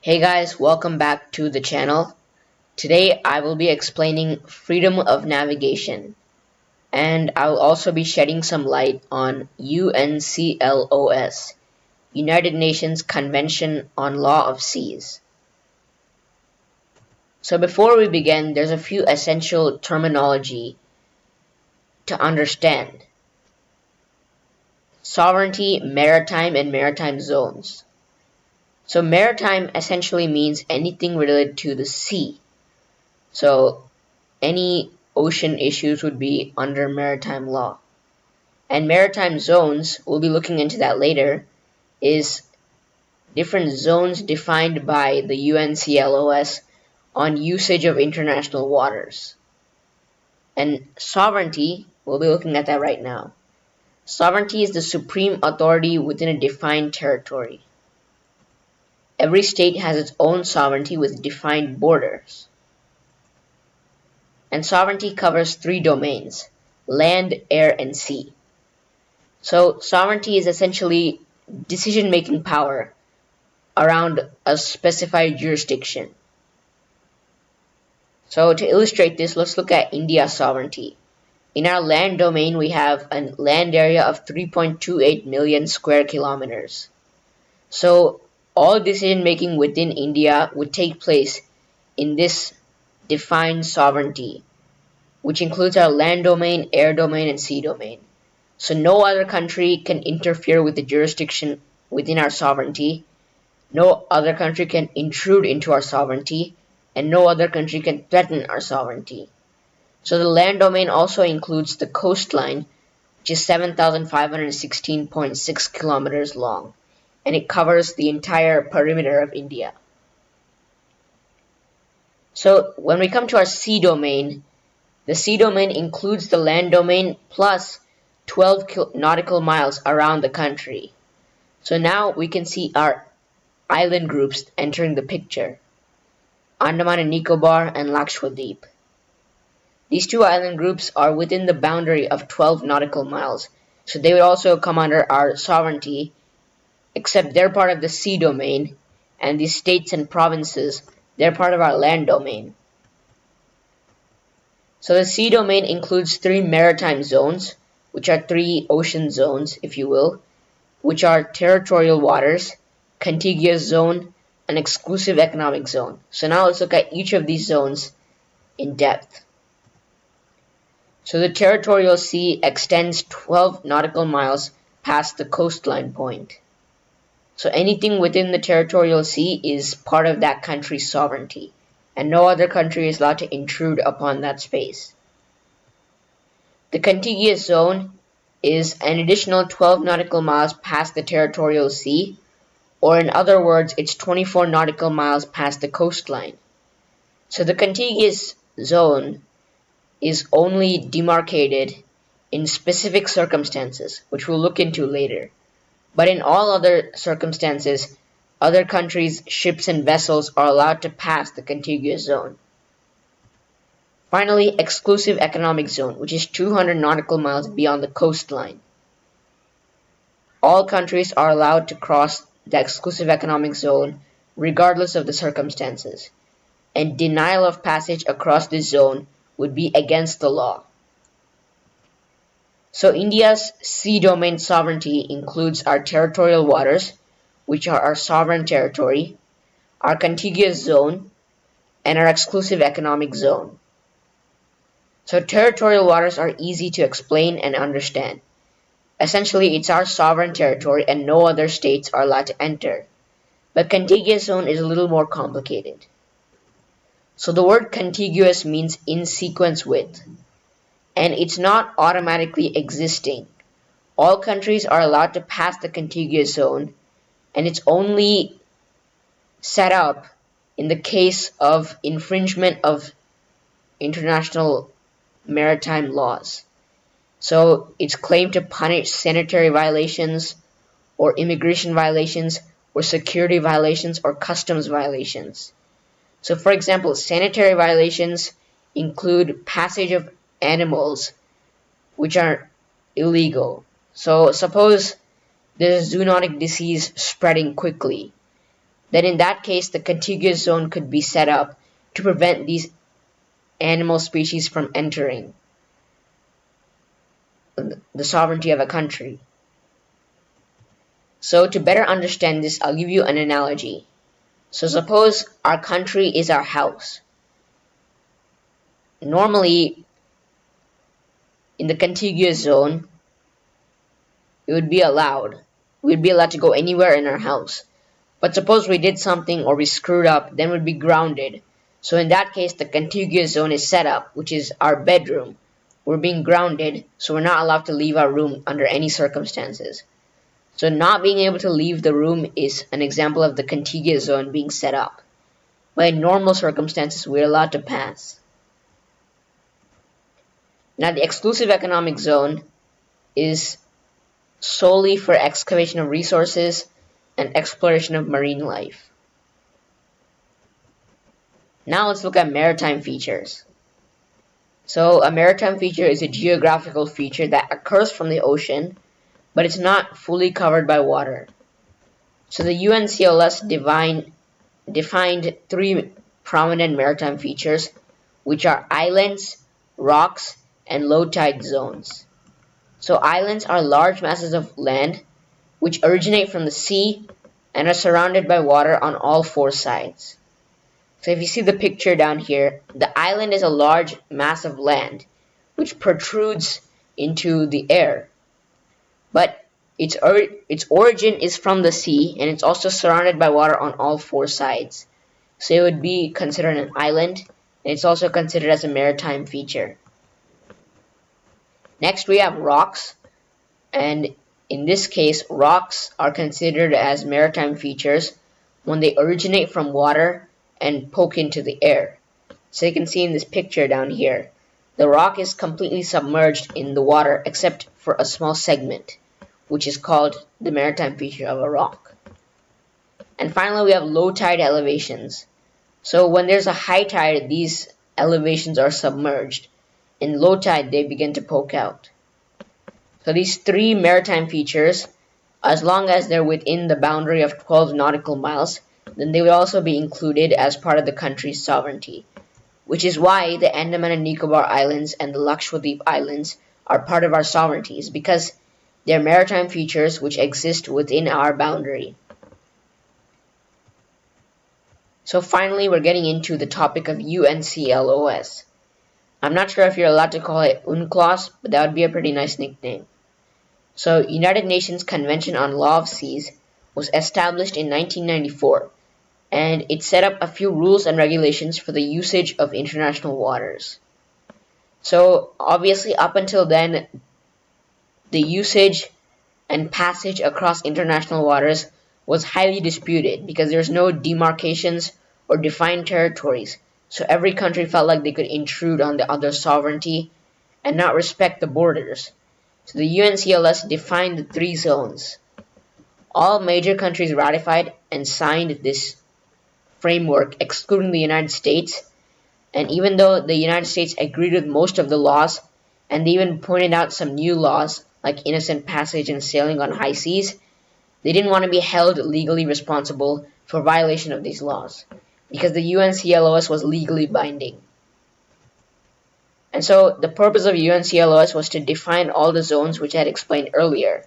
Hey guys, welcome back to the channel. Today I will be explaining freedom of navigation, and I will also be shedding some light on UNCLOS, United Nations Convention on Law of Seas. So before we begin, there's a few essential terminology to understand. Sovereignty, maritime, and maritime zones. So maritime essentially means anything related to the sea. So any ocean issues would be under maritime law. And maritime zones, we'll be looking into that later, is different zones defined by the UNCLOS on usage of international waters. And sovereignty, we'll be looking at that right now. Sovereignty is the supreme authority within a defined territory. Every state has its own sovereignty with defined borders. And sovereignty covers three domains: land, air, and sea. So sovereignty is essentially decision-making power around a specified jurisdiction. So to illustrate this, let's look at India's sovereignty. In our land domain, we have a land area of 3.28 million square kilometers. So all decision-making within India would take place in this defined sovereignty, which includes our land domain, air domain, and sea domain. So no other country can interfere with the jurisdiction within our sovereignty, no other country can intrude into our sovereignty, and no other country can threaten our sovereignty. So the land domain also includes the coastline, which is 7,516.6 kilometers long, and it covers the entire perimeter of India. So when we come to our sea domain, the sea domain includes the land domain plus 12 nautical miles around the country. So now we can see our island groups entering the picture: Andaman and Nicobar and Lakshadweep. These two island groups are within the boundary of 12 nautical miles, so they would also come under our sovereignty, except they're part of the sea domain, and these states and provinces, they're part of our land domain. So the sea domain includes three maritime zones, which are three ocean zones, if you will, which are territorial waters, contiguous zone, and exclusive economic zone. So now let's look at each of these zones in depth. So the territorial sea extends 12 nautical miles past the coastline point. So anything within the territorial sea is part of that country's sovereignty, and no other country is allowed to intrude upon that space. The contiguous zone is an additional 12 nautical miles past the territorial sea, or in other words, it's 24 nautical miles past the coastline. So the contiguous zone is only demarcated in specific circumstances, which we'll look into later. But in all other circumstances, other countries' ships and vessels are allowed to pass the contiguous zone. Finally, exclusive economic zone, which is 200 nautical miles beyond the coastline. All countries are allowed to cross the exclusive economic zone regardless of the circumstances, and denial of passage across this zone would be against the law. So India's sea domain sovereignty includes our territorial waters, which are our sovereign territory, our contiguous zone, and our exclusive economic zone. So territorial waters are easy to explain and understand. Essentially, it's our sovereign territory and no other states are allowed to enter. But contiguous zone is a little more complicated. So the word contiguous means in sequence with, and it's not automatically existing. All countries are allowed to pass the contiguous zone, and it's only set up in the case of infringement of international maritime laws. So it's claimed to punish sanitary violations or immigration violations or security violations or customs violations. So for example, sanitary violations include passage of animals which are illegal. So suppose there's a zoonotic disease spreading quickly. then in that case the contiguous zone could be set up to prevent these animal species from entering the sovereignty of a country. So to better understand this, I'll give you an analogy. So suppose our country is our house. Normally, in the contiguous zone, it would be allowed. We'd be allowed to go anywhere in our house. But suppose we did something or we screwed up, then we'd be grounded. So in that case, the contiguous zone is set up, which is our bedroom. We're being grounded, so we're not allowed to leave our room under any circumstances. So not being able to leave the room is an example of the contiguous zone being set up. But in normal circumstances, we're allowed to pass. Now the exclusive economic zone is solely for excavation of resources and exploration of marine life. Now let's look at maritime features. So a maritime feature is a geographical feature that occurs from the ocean, but it's not fully covered by water. So the UNCLOS defined three prominent maritime features, which are islands, rocks, and low tide zones. So islands are large masses of land which originate from the sea and are surrounded by water on all four sides. So if you see the picture down here, the island is a large mass of land which protrudes into the air. But its origin is from the sea, and it's also surrounded by water on all four sides. So it would be considered an island, and it's also considered as a maritime feature. Next we have rocks, and in this case, rocks are considered as maritime features when they originate from water and poke into the air. So you can see in this picture down here, the rock is completely submerged in the water except for a small segment, which is called the maritime feature of a rock. And finally, we have low tide elevations. So when there's a high tide, these elevations are submerged. In low tide, they begin to poke out. So these three maritime features, as long as they're within the boundary of 12 nautical miles, then they would also be included as part of the country's sovereignty, which is why the Andaman and Nicobar Islands and the Lakshadweep Islands are part of our sovereignties, because they're maritime features which exist within our boundary. So finally, we're getting into the topic of UNCLOS. I'm not sure if you're allowed to call it UNCLOS, but that would be a pretty nice nickname. So, United Nations Convention on Law of Seas was established in 1994, and it set up a few rules and regulations for the usage of international waters. So, obviously, up until then, the usage and passage across international waters was highly disputed because there's no demarcations or defined territories. So every country felt like they could intrude on the other sovereignty and not respect the borders. So the UNCLOS defined the three zones. All major countries ratified and signed this framework, excluding the United States. And even though the United States agreed with most of the laws, and they even pointed out some new laws, like innocent passage and sailing on high seas, they didn't want to be held legally responsible for violation of these laws, because the UNCLOS was legally binding. And so the purpose of UNCLOS was to define all the zones which I had explained earlier.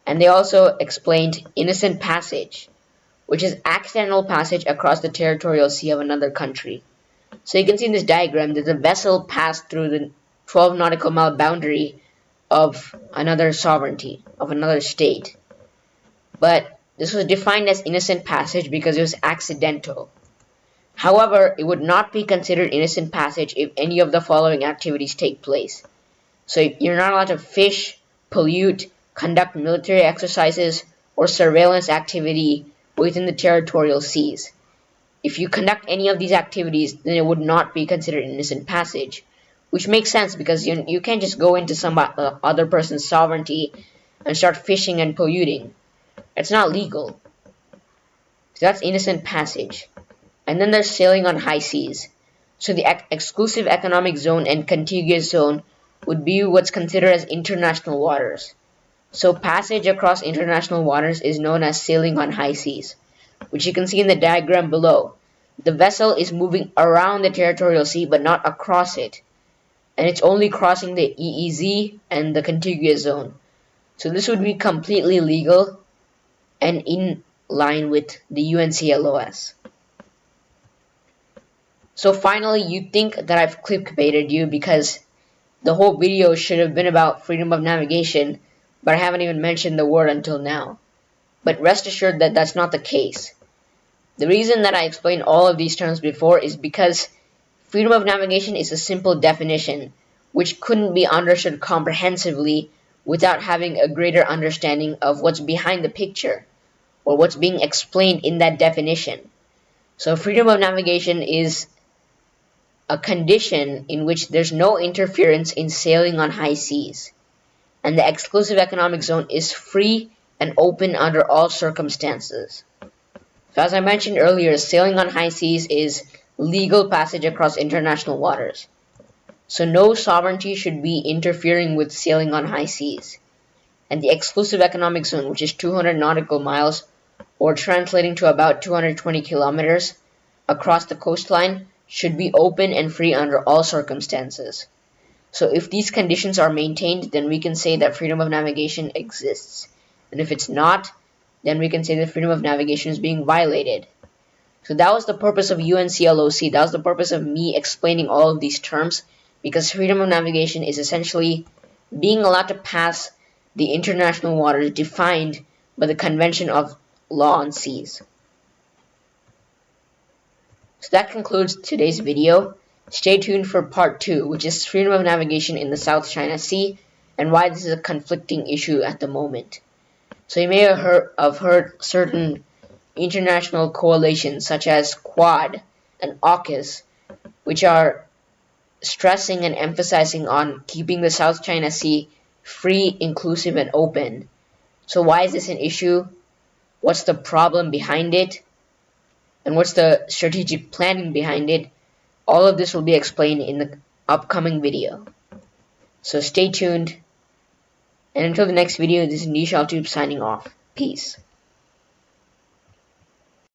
And they also explained innocent passage, which is accidental passage across the territorial sea of another country. So you can see in this diagram that the vessel passed through the 12 nautical mile boundary of another sovereignty, of another state. But this was defined as innocent passage because it was accidental. However, it would not be considered innocent passage if any of the following activities take place. So you're not allowed to fish, pollute, conduct military exercises, or surveillance activity within the territorial seas. If you conduct any of these activities, then it would not be considered innocent passage, which makes sense because you can't just go into some other person's sovereignty and start fishing and polluting. It's not legal. So that's innocent passage. And then there's sailing on high seas. So the exclusive economic zone and contiguous zone would be what's considered as international waters. So passage across international waters is known as sailing on high seas. which you can see in the diagram below. The vessel is moving around the territorial sea but not across it, and it's only crossing the EEZ and the contiguous zone. So this would be completely legal and in line with the UNCLOS. So finally, you think that I've clickbaited you because the whole video should have been about freedom of navigation, but I haven't even mentioned the word until now. But rest assured that that's not the case. The reason that I explained all of these terms before is because freedom of navigation is a simple definition which couldn't be understood comprehensively without having a greater understanding of what's behind the picture or what's being explained in that definition. So freedom of navigation is a condition in which there's no interference in sailing on high seas, and the exclusive economic zone is free and open under all circumstances. So as I mentioned earlier, sailing on high seas is legal passage across international waters. So no sovereignty should be interfering with sailing on high seas. And the exclusive economic zone, which is 200 nautical miles, or translating to about 220 kilometers across the coastline, should be open and free under all circumstances. So if these conditions are maintained, then we can say that freedom of navigation exists. And if it's not, then we can say that freedom of navigation is being violated. So that was the purpose of UNCLOS. That was the purpose of me explaining all of these terms, because freedom of navigation is essentially being allowed to pass the international waters defined by the Convention of Law on Seas. So that concludes today's video. Stay tuned for part 2, which is freedom of navigation in the South China Sea and why this is a conflicting issue at the moment. So you may have heard certain international coalitions such as Quad and AUKUS, which are stressing and emphasizing on keeping the South China Sea free, inclusive, and open. So why is this an issue? What's the problem behind it? And what's the strategic planning behind it? All of this will be explained in the upcoming video. So stay tuned. And until the next video, this is Nishal Tube signing off. Peace.